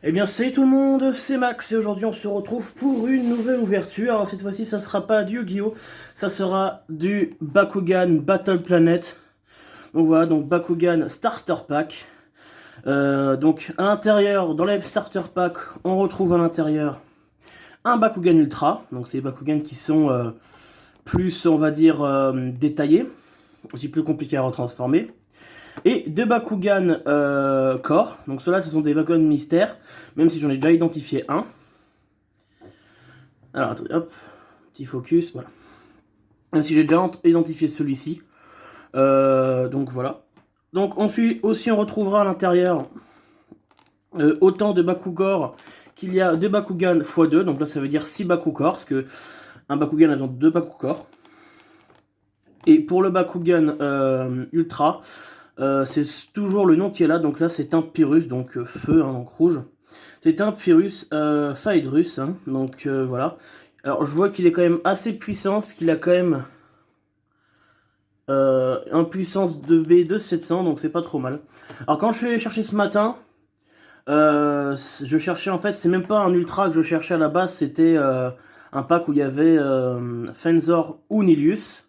Eh bien salut tout le monde, c'est Max et aujourd'hui on se retrouve pour une nouvelle ouverture. Alors cette fois-ci ça sera pas du Yu-Gi-Oh, ça sera du Bakugan Battle Planet. Donc voilà, donc Bakugan Starter Pack. Donc à l'intérieur, dans les Starter Pack, on retrouve à l'intérieur un Bakugan Ultra. Donc c'est les Bakugan qui sont plus, on va dire, détaillés, aussi plus compliqués à retransformer. Et deux Bakugan Core. Donc ceux-là, ce sont des Bakugan mystères, même si j'en ai déjà identifié un. Alors, attendez, hop, petit focus, voilà. Même si j'ai déjà identifié celui-ci. Donc voilà. Donc ensuite, aussi, on retrouvera à l'intérieur autant de Bakugor qu'il y a de Bakugan x2. Donc là, ça veut dire 6 Bakugor, parce que un Bakugan a besoin de 2 Bakugor. Et pour le Bakugan Ultra, c'est toujours le nom qui est là, donc là c'est un Pyrrhus, donc feu, hein, donc rouge. C'est un Pyrrhus Phaedrus, hein, donc voilà. Alors je vois qu'il est quand même assez puissant, parce qu'il a quand même une puissance de B de 700, donc c'est pas trop mal. Alors quand je suis allé chercher ce matin, je cherchais en fait, c'est même pas un Ultra que je cherchais à la base, c'était un pack où il y avait Fenzor ou Nilius.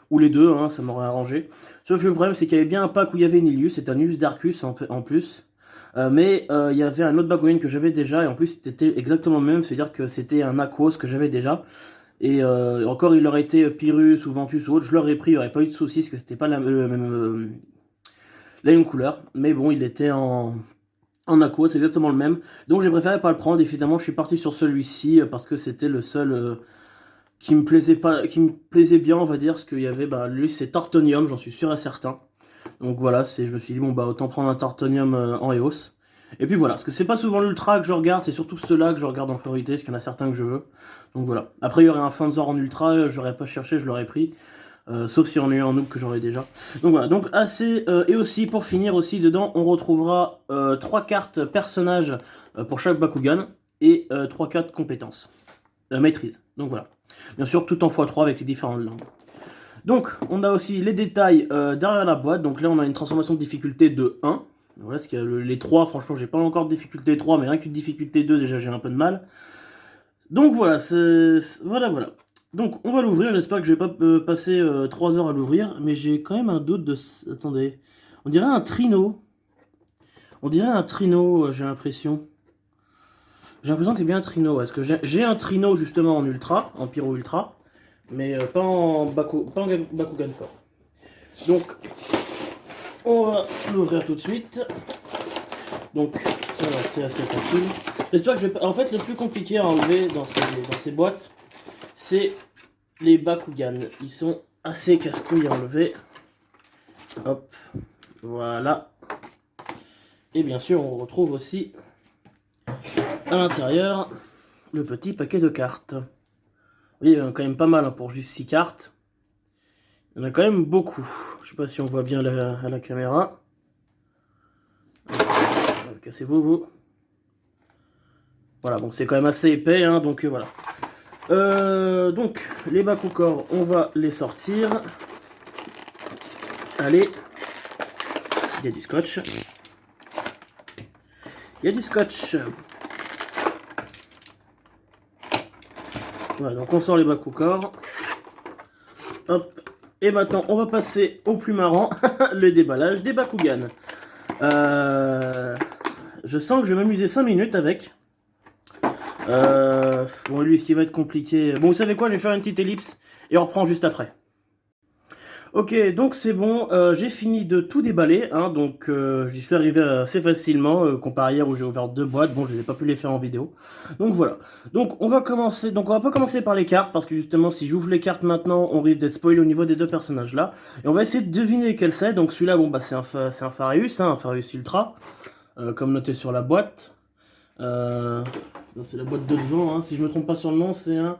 Ou les deux, hein, ça m'aurait arrangé. Sauf que le problème, c'est qu'il y avait bien un pack où il y avait Nilius, c'était un Nilius Darkus en plus. Mais il y avait un autre Bakugan que j'avais déjà, et en plus c'était exactement le même, c'est-à-dire que c'était un Aquos que j'avais déjà. Et encore, il aurait été Pyrrhus ou Ventus ou autre, je l'aurais pris, il n'y aurait pas eu de soucis, parce que c'était pas la même couleur. Mais bon, il était en Aquos, c'est exactement le même. Donc j'ai préféré pas le prendre, et finalement je suis parti sur celui-ci, parce que c'était le seul qui me plaisait pas, qui me plaisait bien, on va dire, parce qu'il y avait, bah, lui c'est Tortonium, j'en suis sûr et certain. Donc voilà, je me suis dit, bon bah autant prendre un Tortonium en EOS. Et puis voilà, parce que c'est pas souvent l'Ultra que je regarde, c'est surtout ceux-là que je regarde en priorité, parce qu'il y en a certains que je veux. Donc voilà. Après il y aurait un Fenzor en Ultra, j'aurais pas cherché, je l'aurais pris. Sauf si on a eu un noob que j'aurais déjà. Donc voilà, donc assez. Et aussi, pour finir aussi, dedans, on retrouvera 3 cartes personnages pour chaque Bakugan et 3 cartes compétences. Maîtrise. Donc voilà. Bien sûr, tout en x3 avec les différentes langues. Donc, on a aussi les détails derrière la boîte. Donc là, on a une transformation de difficulté de 1. Voilà, parce que les 3, franchement, j'ai pas encore de difficulté 3, mais rien qu'une difficulté 2, déjà, j'ai un peu de mal. Donc voilà, voilà. Donc, on va l'ouvrir. J'espère que je vais pas passer 3 heures à l'ouvrir, mais j'ai quand même un doute de... Attendez. On dirait un Trino. On dirait un Trino, j'ai l'impression. J'ai l'impression que c'est bien un Trino. Est-ce que j'ai un Trino, justement, en Ultra, en Pyro Ultra, mais pas en Bakugan Core. Donc, on va l'ouvrir tout de suite. Donc, ça va, c'est assez facile. J'espère que je vais pas... En fait, le plus compliqué à enlever dans ces boîtes, c'est les Bakugan. Ils sont assez casse-couilles à enlever. Hop, voilà. Et bien sûr, on retrouve aussi à l'intérieur le petit paquet de cartes. Oui, il y en a quand même pas mal hein, pour juste 6 cartes. Il y en a quand même beaucoup. Je sais pas si on voit bien à la caméra. Cassez-vous, vous. Voilà, donc c'est quand même assez épais, hein, donc voilà. Donc, les Bakugor, on va les sortir. Allez. Il y a du scotch. Il y a du scotch. Voilà, donc on sort les Bakugor. Hop. Et maintenant, on va passer au plus marrant, le déballage des Bakugan. Je sens que je vais m'amuser 5 minutes avec. Bon, lui, ce qui va être compliqué... Bon, vous savez quoi, je vais faire une petite ellipse et on reprend juste après. Ok, donc c'est bon, j'ai fini de tout déballer, hein, donc j'y suis arrivé assez facilement, comparé à hier où j'ai ouvert 2 boîtes, bon je n'ai pas pu les faire en vidéo. Donc voilà, donc on va pas commencer par les cartes, parce que justement si j'ouvre les cartes maintenant, on risque d'être spoilé au niveau des 2 personnages là. Et on va essayer de deviner lequel c'est, donc celui-là, bon bah c'est un Phareus, hein, un Phareus Ultra, comme noté sur la boîte. C'est la boîte de devant, hein, si je me trompe pas sur le nom, c'est un...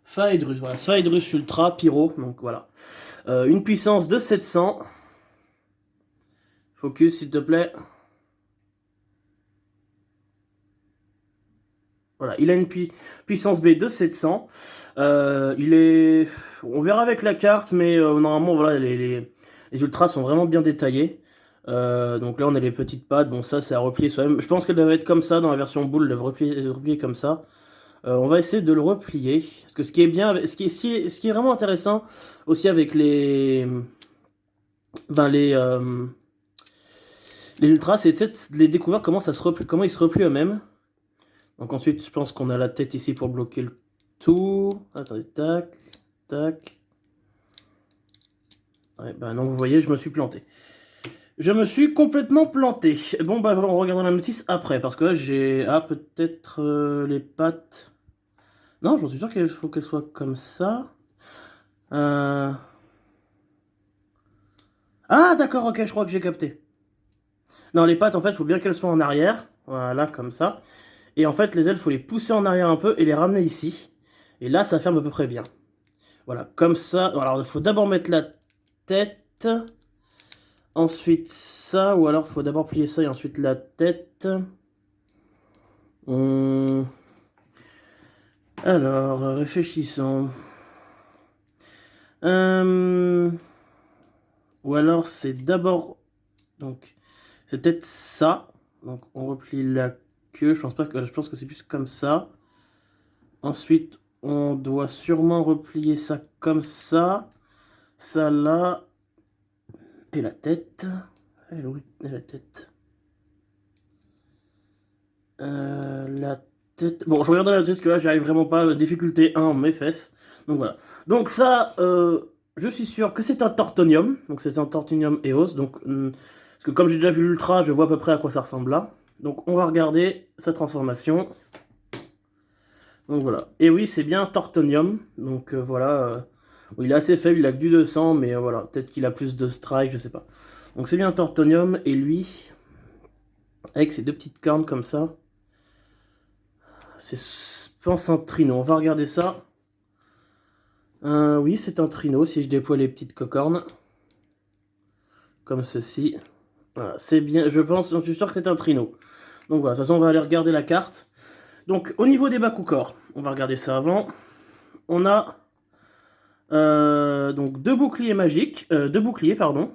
Phaedrus, voilà, Phaedrus Ultra Pyro, donc voilà. Une puissance de 700. Focus, s'il te plaît. Voilà, il a une puissance B de 700. Il est... On verra avec la carte, mais normalement, voilà, les ultras sont vraiment bien détaillés. Donc là on a les petites pattes, bon ça c'est à replier soi-même. Je pense qu'elle devait être comme ça dans la version boule, elle devait replier comme ça. On va essayer de le replier. Parce que ce qui est bien, ce qui est vraiment intéressant aussi avec les ultras, c'est de les découvrir comment comment ils se replient eux-mêmes. Donc ensuite je pense qu'on a la tête ici pour bloquer le tout. Attendez, tac, tac. Ouais, bah non, vous voyez, je me suis planté. Je me suis complètement planté. Bon, bah on regardera la notice après, parce que là j'ai... Ah, peut-être les pattes... Non, j'en suis sûr qu'il faut qu'elles soient comme ça. Ah, d'accord, ok, je crois que j'ai capté. Non, les pattes, en fait, il faut bien qu'elles soient en arrière. Voilà, comme ça. Et en fait, les ailes, il faut les pousser en arrière un peu et les ramener ici. Et là, ça ferme à peu près bien. Voilà, comme ça. Alors, il faut d'abord mettre la tête... Ensuite ça, ou alors il faut d'abord plier ça et ensuite la tête. Alors, réfléchissons. Ou alors c'est d'abord... Donc, c'est peut-être ça. Donc on replie la queue. Je pense que c'est plus comme ça. Ensuite, on doit sûrement replier ça comme ça. Ça là. Et la tête. Elle est la tête. La tête... Bon, je regarde la notice parce que là, j'arrive vraiment pas. Difficulté 1, mes fesses. Donc voilà. Donc ça, je suis sûr que c'est un Tortonium. Donc c'est un Tortonium EOS. Donc, parce que comme j'ai déjà vu l'Ultra, je vois à peu près à quoi ça ressemble là. Donc on va regarder sa transformation. Donc voilà. Et oui, c'est bien un Tortonium. Donc voilà. Bon, il est assez faible, il a que du 200, mais voilà. Peut-être qu'il a plus de strike, je sais pas. Donc c'est bien un Tortonium. Et lui, avec ses deux petites cornes comme ça. C'est, je pense, un trino. On va regarder ça. Oui, c'est un trino, si je déploie les petites cocornes. Comme ceci. Voilà, c'est bien, je suis sûr que c'est un trino. Donc voilà, de toute façon, on va aller regarder la carte. Donc, au niveau des Bakugor, on va regarder ça avant. On a donc deux boucliers magiques, deux boucliers, pardon.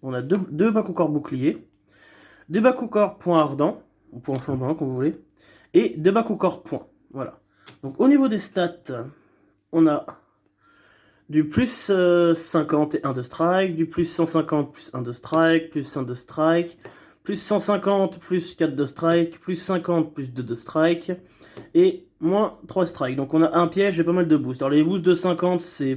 On a deux Bakugor boucliers. Deux Bakugor point ardent, ou point flambant, comme vous voulez. Et deux Bakugor point. Voilà. Donc, au niveau des stats, on a du plus 50 et 1 de strike, du plus 150 plus 1 de strike, plus 1 de strike, plus 150 plus 4 de strike, plus 50 plus 2 de strike, et moins 3 strike. Donc on a un piège et pas mal de boosts. Alors les boosts de 50 c'est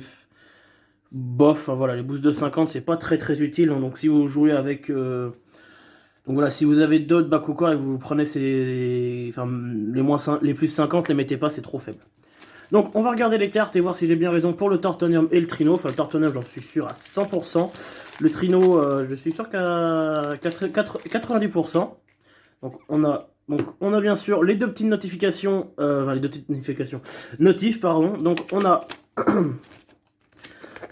bof, enfin voilà, les boosts de 50 c'est pas très utile, hein. Donc si vous jouez avec... Donc voilà, si vous avez d'autres Bakugor et que vous prenez ces... Enfin, les plus 50, les mettez pas, c'est trop faible. Donc on va regarder les cartes et voir si j'ai bien raison pour le Tortonium et le Trino. Enfin le Tortonium j'en suis sûr à 100%. Le Trino je suis sûr qu'à 90%. Donc on a bien sûr les deux petites notifications. Enfin les deux petites notifications. Notifs pardon. Donc on a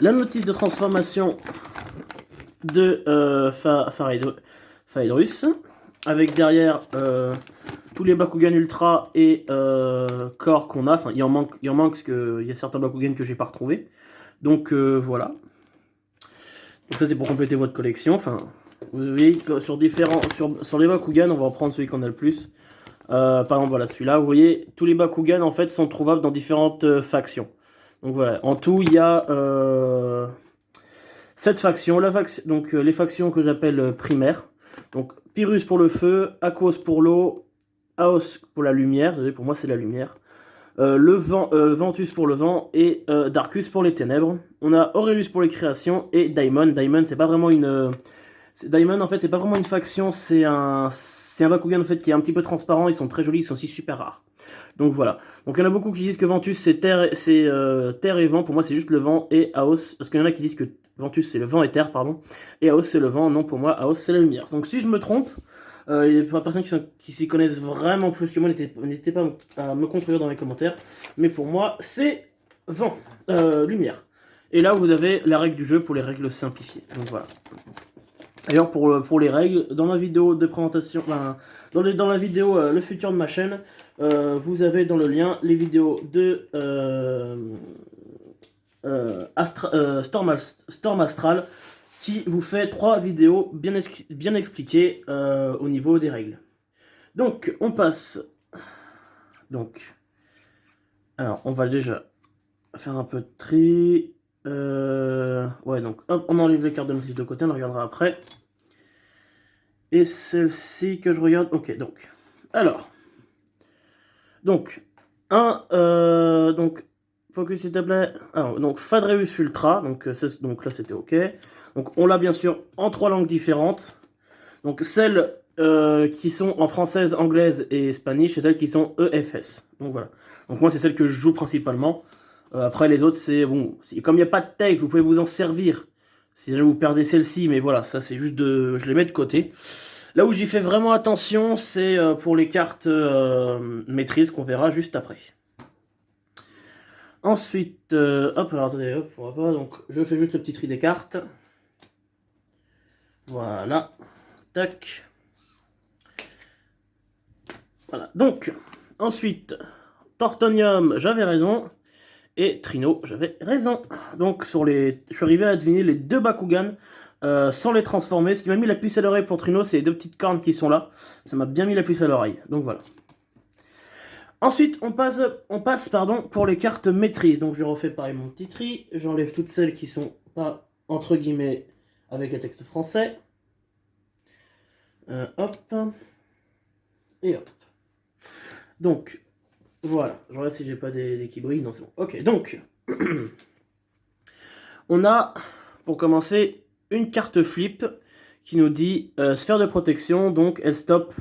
la notice de transformation de Phaedrus. Avec derrière tous les Bakugan Ultra et Corps qu'on a. Enfin, il en manque parce qu'il y a certains Bakugan que j'ai pas retrouvés. Donc voilà. Donc ça c'est pour compléter votre collection. Enfin, vous voyez que sur les Bakugan, on va en prendre celui qu'on a le plus. Par exemple, voilà celui-là. Vous voyez, tous les Bakugan en fait sont trouvables dans différentes factions. Donc voilà. En tout, il y a 7 factions. Donc les factions que j'appelle primaires. Donc Pyrrhus pour le feu, Aquos pour l'eau, Aos pour la lumière, pour moi c'est la lumière, Ventus pour le vent et Darkus pour les ténèbres. On a Aurelius pour les créations et Daimon. Daimon c'est pas vraiment une... Daimon en fait c'est pas vraiment une faction, c'est un Bakugan en fait qui est un petit peu transparent, ils sont très jolis, ils sont aussi super rares. Donc voilà. Donc il y en a beaucoup qui disent que Ventus c'est terre et vent, pour moi c'est juste le vent et Aos, parce qu'il y en a qui disent que Ventus c'est le vent et terre, pardon, et Aos c'est le vent, non pour moi Aos c'est la lumière. Donc si je me trompe, pour les personnes qui s'y connaissent vraiment plus que moi, n'hésitez pas à me contredire dans les commentaires, mais pour moi c'est vent, lumière. Et là vous avez la règle du jeu pour les règles simplifiées, donc voilà. D'ailleurs pour les règles, dans la vidéo de présentation, dans la vidéo le futur de ma chaîne, vous avez dans le lien les vidéos de Storm Astral qui vous fait 3 vidéos bien expliquées au niveau des règles. Donc, on passe. Donc, alors, on va déjà faire un peu de tri. Ouais, donc, hop, on enlève les cartes de motif de côté, on la regardera après. Et celle-ci que je regarde. Ok, donc. Alors. Donc, donc, focus s'il te plaît. Alors, donc, Fadreus Ultra. Donc là, c'était ok. Donc, on l'a bien sûr en 3 langues différentes. Donc, celles qui sont en française, anglaise et spanish, et celles qui sont EFS. Donc, voilà. Donc, moi, c'est celle que je joue principalement. Après, les autres, c'est bon. Comme il n'y a pas de texte, vous pouvez vous en servir. Si jamais vous perdez celle-ci, mais voilà, ça, c'est juste de. Je les mets de côté. Là où j'y fais vraiment attention, c'est pour les cartes maîtrise qu'on verra juste après. Ensuite, hop, alors attendez, hop, on va pas. Donc, je fais juste le petit tri des cartes. Voilà. Tac. Voilà. Donc, ensuite, Tortonium, j'avais raison. Et Trino, j'avais raison. Donc, je suis arrivé à deviner les 2 Bakugan sans les transformer. Ce qui m'a mis la puce à l'oreille pour Trino, c'est les 2 petites cornes qui sont là. Ça m'a bien mis la puce à l'oreille. Donc, voilà. Ensuite, on passe pour les cartes maîtrise. Donc, je refais pareil mon petit tri. J'enlève toutes celles qui sont pas, entre guillemets, avec le texte français. Hop. Et hop. Donc, voilà. Je regarde si j'ai pas des qui brillent. Non, c'est bon. Ok, donc, on a, pour commencer, une carte flip qui nous dit sphère de protection. Donc, elle stoppe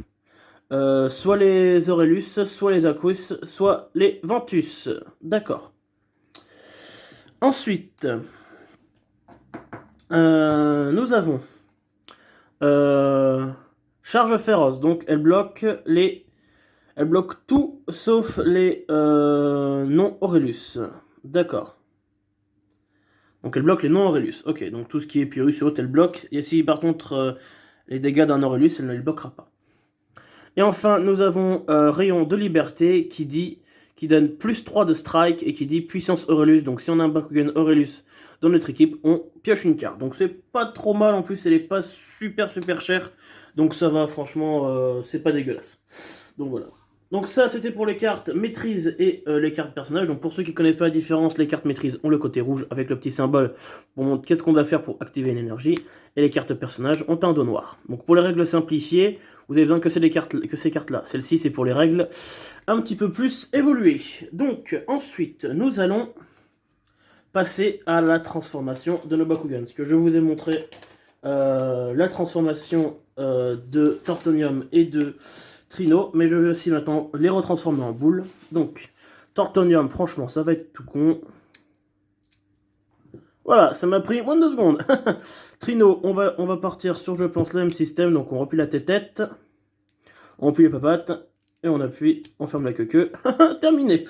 soit les Aurelius, soit les Aquus, soit les Ventus. D'accord. Ensuite, nous avons Charge féroce. Donc, elle bloque tout sauf les non-Aurelius. D'accord. Donc, elle bloque les non-Aurelius. Ok, donc tout ce qui est Pyrrhus et autres, elle bloque. Et si par contre les dégâts d'un Aurelius, elle ne les bloquera pas. Et enfin, nous avons Rayon de Liberté qui donne plus 3 de strike et qui dit puissance Aurelius. Donc si on a un Bakugan Aurelius dans notre équipe, on pioche une carte. Donc c'est pas trop mal, en plus elle est pas super chère. Donc ça va, franchement, c'est pas dégueulasse. Donc voilà. Donc ça, c'était pour les cartes maîtrise et les cartes personnages. Donc pour ceux qui connaissent pas la différence, les cartes maîtrise ont le côté rouge avec le petit symbole pour montrer qu'est-ce qu'on doit faire pour activer une énergie. Et les cartes personnages ont un dos noir. Donc pour les règles simplifiées, vous avez besoin que ces cartes-là. Celle-ci, c'est pour les règles un petit peu plus évoluées. Donc ensuite, nous allons passer à la transformation de nos Bakugan. Ce que je vous ai montré, la transformation de Tortonium et de Trino, mais je vais aussi maintenant les retransformer en boules. Donc, Tortonium, franchement, ça va être tout con. Voilà, ça m'a pris moins de 2 secondes. Trino, on va partir sur je pense le même système, donc on replie la tête, on replie les papates, et on appuie, on ferme la queue. Terminé.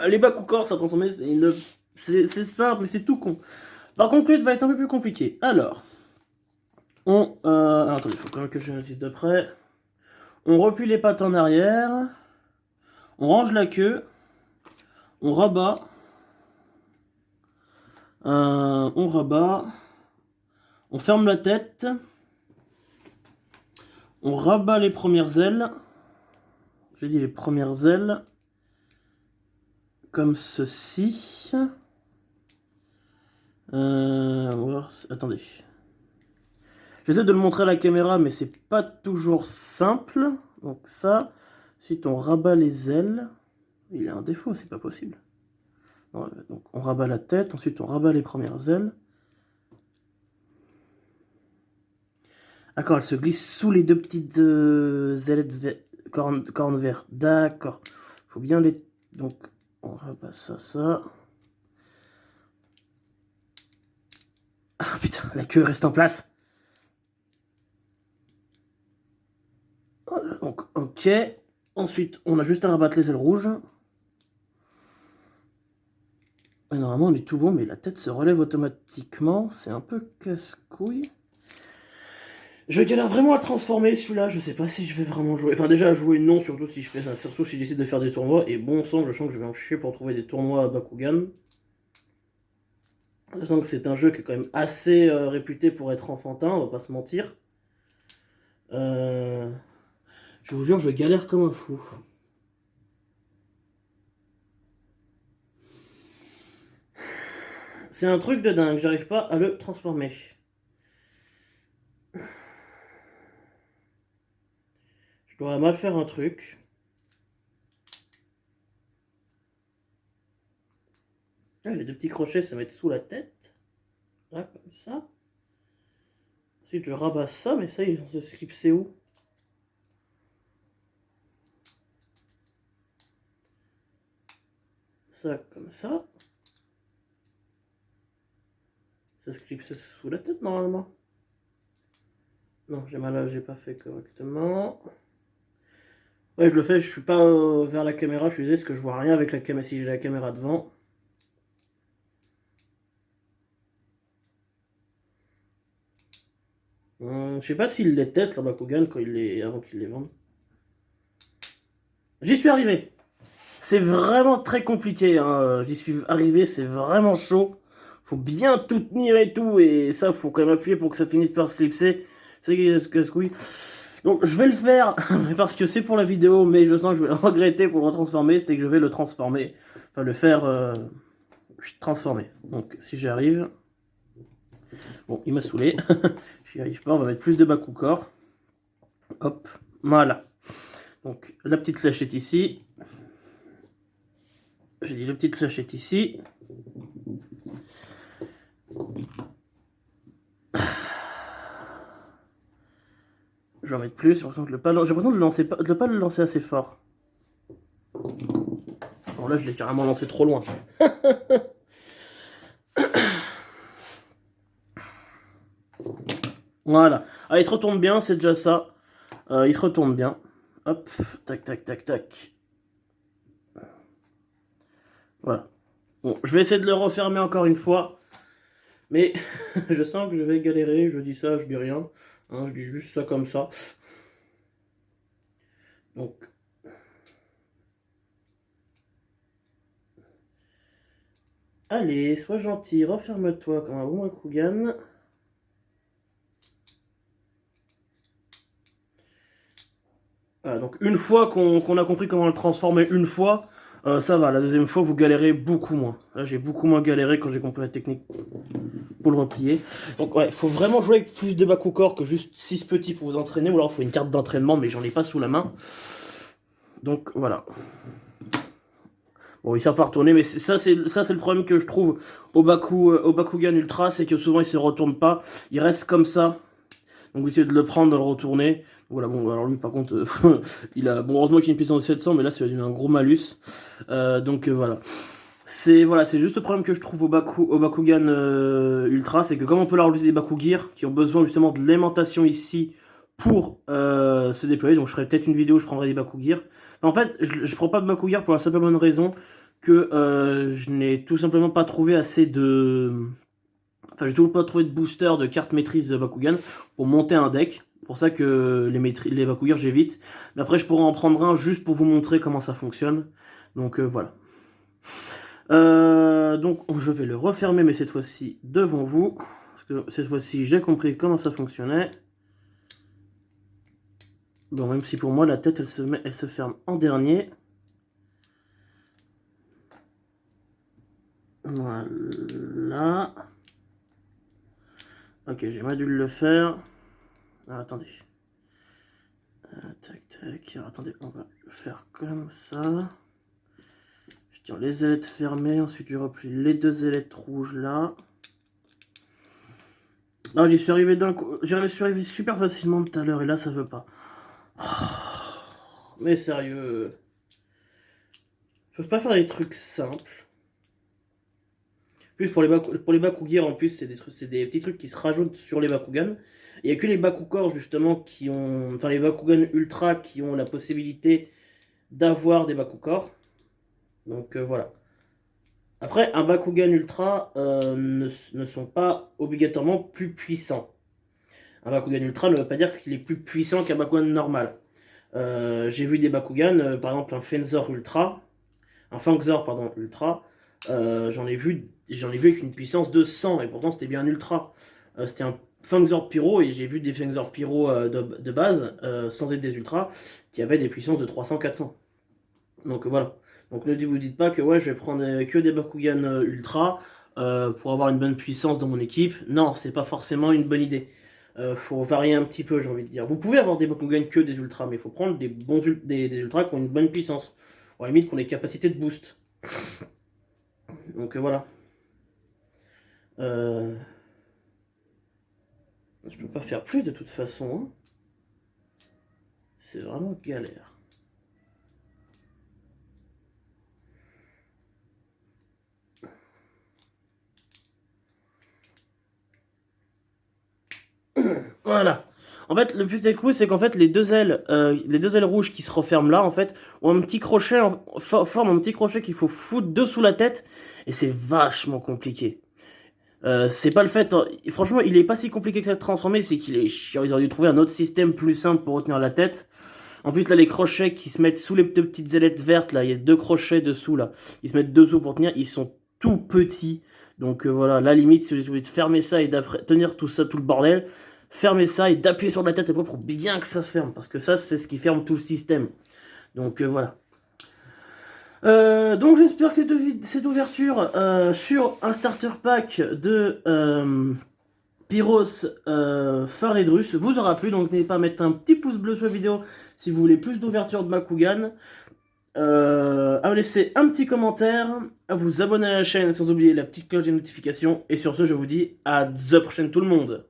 Les Bakugan, ça transformer, c'est simple, mais c'est tout con. Par contre, l'autre va être un peu plus compliqué. Alors, alors attendez, il faut quand même que je notice de près. On replie les pattes en arrière. On range la queue. On rabat. On rabat. On ferme la tête. On rabat les premières ailes. J'ai dit les premières ailes. Comme ceci. Attendez. J'essaie de le montrer à la caméra, mais c'est pas toujours simple. Donc ça, ensuite on rabat les ailes. Il a un défaut, c'est pas possible. Donc on rabat la tête, ensuite on rabat les premières ailes. D'accord, elle se glisse sous les 2 petites ailettes cornes vertes. D'accord. Faut bien les... Donc on rabat ça. Ah putain, la queue reste en place. Donc, ok. Ensuite, on a juste à rabattre les ailes rouges. Et normalement, on est tout bon, mais la tête se relève automatiquement. C'est un peu casse-couille. Je galère vraiment à transformer celui-là. Je sais pas si je vais vraiment jouer. Enfin, déjà, à jouer, non, surtout si je fais ça. Surtout si j'essaie de faire des tournois. Et bon sang, je sens que je vais en chier pour trouver des tournois à Bakugan. Je sens que c'est un jeu qui est quand même assez réputé pour être enfantin, on va pas se mentir. Je vous jure, je galère comme un fou. C'est un truc de dingue, j'arrive pas à le transformer. Je dois mal faire un truc. Ah, les deux petits crochets se mettent sous la tête. Là, comme ça. Ensuite, je rabats ça, mais ça, ils ont ce script, c'est où? Ça, comme ça. Ça se clipse sous la tête, normalement. Non, j'ai pas fait correctement. Ouais, je le fais, je suis pas vers la caméra, je suis désolé, parce que je vois rien avec la caméra si j'ai la caméra devant. Je sais pas s'ils les testent, la Bakugan, avant qu'ils les vendent. J'y suis arrivé. C'est vraiment très compliqué, hein. J'y suis arrivé, c'est vraiment chaud. Faut bien tout tenir et tout, et ça, faut quand même appuyer pour que ça finisse par se clipser. C'est ce que oui. Donc je vais le faire, parce que c'est pour la vidéo, mais je sens que je vais le regretter pour le retransformer, c'est que je vais le transformer. Enfin, le faire transformer. Donc si j'y arrive... Bon, il m'a saoulé. J'y arrive pas, on va mettre plus de Bakugor. Hop, voilà. Donc la petite flèche est ici. J'ai dit la petite flèche est ici. Je vais en mettre plus, j'ai l'impression de ne pas le lancer assez fort. Bon là je l'ai carrément lancé trop loin. Voilà. Ah, il se retourne bien, c'est déjà ça. Il se retourne bien. Hop, tac, tac, tac, tac. Voilà. Bon, je vais essayer de le refermer encore une fois. Mais je sens que je vais galérer. Je dis ça, je dis rien. Hein, je dis juste ça comme ça. Donc... Allez, sois gentil, referme-toi comme un bon Bakugan. Voilà, donc une fois qu'on a compris comment le transformer une fois, ça va. La deuxième fois, vous galérez beaucoup moins. Là, j'ai beaucoup moins galéré quand j'ai compris la technique pour le replier. Donc ouais, il faut vraiment jouer avec plus de Bakugor que juste 6 petits pour vous entraîner. Ou alors il faut une carte d'entraînement, mais j'en ai pas sous la main. Donc voilà. Bon, il sert pas à retourner, mais ça c'est le problème que je trouve au Bakugan Ultra, c'est que souvent il se retourne pas. Il reste comme ça. Donc vous essayez de le prendre, de le retourner. Voilà, bon, alors lui par contre, il a... Bon, heureusement qu'il a une puissance de 700, mais là, c'est un gros malus. Voilà. C'est juste le problème que je trouve au Bakugan Ultra, c'est que comme on peut leur rajouter des Bakugir, qui ont besoin justement de l'aimantation ici pour se déployer, donc je ferai peut-être une vidéo où je prendrai des Bakugir. En fait, je prends pas de Bakugir pour la simple bonne raison que je n'ai tout simplement pas trouvé assez de... Enfin, j'ai toujours pas trouvé de booster de carte maîtrise de Bakugan pour monter un deck. C'est pour ça que les Bakugir j'évite. Mais après, je pourrais en prendre un juste pour vous montrer comment ça fonctionne. Donc voilà. Donc je vais le refermer, mais cette fois-ci devant vous. Parce que cette fois-ci, j'ai compris comment ça fonctionnait. Bon, même si pour moi, la tête, elle se ferme en dernier. Voilà. Ok, j'ai mal dû le faire. Ah, attendez. Tac, tac. Alors, attendez, on va le faire comme ça. Je tire les ailettes fermées. Ensuite, je replie les deux ailettes rouges là. Non, j'y suis arrivé d'un coup. J'y suis arrivé super facilement tout à l'heure et là, ça veut pas. Mais sérieux. Je peux pas faire des trucs simples. Plus pour les Bakugir en plus, c'est des petits trucs qui se rajoutent sur les Bakugan. Il n'y a que les Bakugor justement qui ont... Enfin les Bakugan Ultra qui ont la possibilité d'avoir des Bakugor. Donc voilà. Après, un Bakugan Ultra ne sont pas obligatoirement plus puissants. Un Bakugan Ultra ne veut pas dire qu'il est plus puissant qu'un Bakugan normal. J'ai vu des Bakugan, par exemple un Fenzor Ultra, un Fangzor pardon Ultra, j'en ai vu j'en ai vu avec une puissance de 100, et pourtant c'était bien un ultra. C'était un Fangzor Pyro, et j'ai vu des Fangzor Pyro de base, sans être des ultras, qui avaient des puissances de 300-400. Donc voilà. Donc ne vous dites pas que ouais, je vais prendre que des Bakugan ultra pour avoir une bonne puissance dans mon équipe. Non, c'est pas forcément une bonne idée. Faut varier un petit peu, j'ai envie de dire. Vous pouvez avoir des Bakugan que des ultras, mais il faut prendre des bons des ultras qui ont une bonne puissance. Ou à la limite, qui ont des capacités de boost. Donc voilà. Je peux pas faire plus de toute façon. Hein. C'est vraiment galère. Voilà. En fait, le plus écrou, c'est qu'en fait, les deux ailes rouges qui se referment là, en fait, ont un petit crochet, forment un petit crochet qu'il faut foutre dessous la tête, et c'est vachement compliqué. C'est pas le fait, franchement, il est pas si compliqué que ça de transformer, c'est qu'il est chiant. Ils auraient dû trouver un autre système plus simple pour retenir la tête. En plus, là, les crochets qui se mettent sous les deux petites ailettes vertes, là, il y a deux crochets dessous, là. Ils se mettent dessous pour tenir, ils sont tout petits. Donc voilà, la limite, si vous voulez fermer ça et tenir tout ça, tout le bordel, fermez ça et d'appuyer sur la tête après pour bien que ça se ferme. Parce que ça, c'est ce qui ferme tout le système. Donc voilà. Donc j'espère que cette ouverture sur un starter pack de Pyros Faredrus vous aura plu. Donc n'hésitez pas à mettre un petit pouce bleu sur la vidéo si vous voulez plus d'ouverture de Bakugan. À me laisser un petit commentaire, à vous abonner à la chaîne sans oublier la petite cloche des notifications. Et sur ce, je vous dis à the prochaine tout le monde.